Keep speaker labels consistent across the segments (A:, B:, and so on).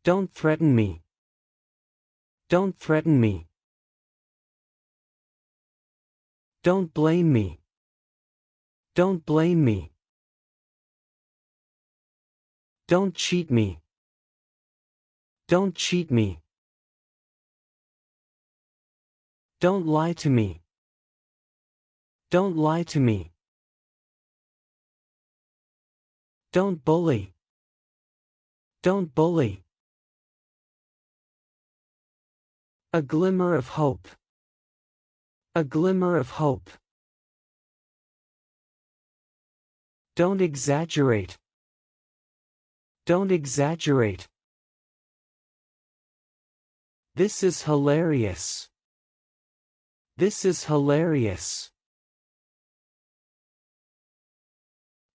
A: Don't threaten me. Don't threaten me. Don't blame me. Don't blame me. Don't cheat me. Don't cheat me. Don't lie to me. Don't lie to me. Don't bully. Don't bully. A glimmer of hope. A glimmer of hope. Don't exaggerate. Don't exaggerate. This is hilarious. This is hilarious.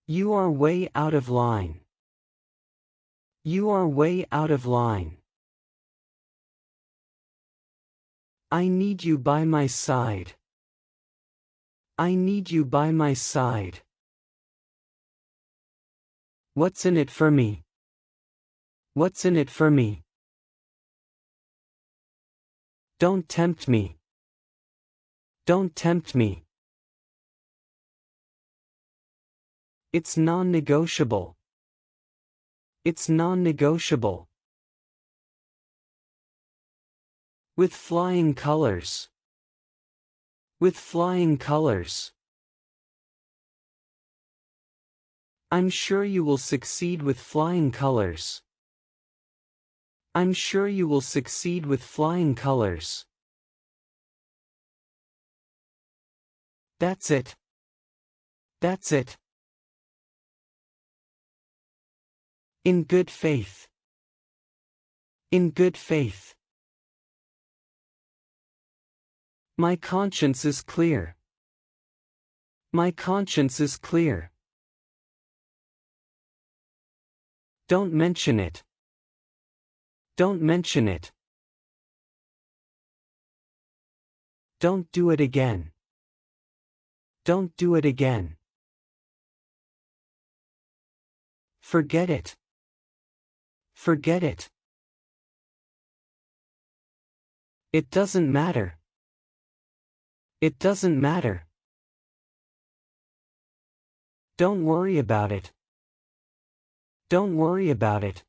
A: You are way out of line. You are way out of line. I need you by my side. I need you by my side. What's in it for me? What's in it for me? Don't tempt me. Don't tempt me. It's non-negotiable. It's non-negotiable. With flying colors. With flying colors. I'm sure you will succeed with flying colors. I'm sure you will succeed with flying colors. That's it. That's it. In good faith. In good faith. My conscience is clear. My conscience is clear. Don't mention it. Don't mention it. Don't do it again. Don't do it again. Forget it. Forget it. It doesn't matter. It doesn't matter. Don't worry about it. Don't worry about it.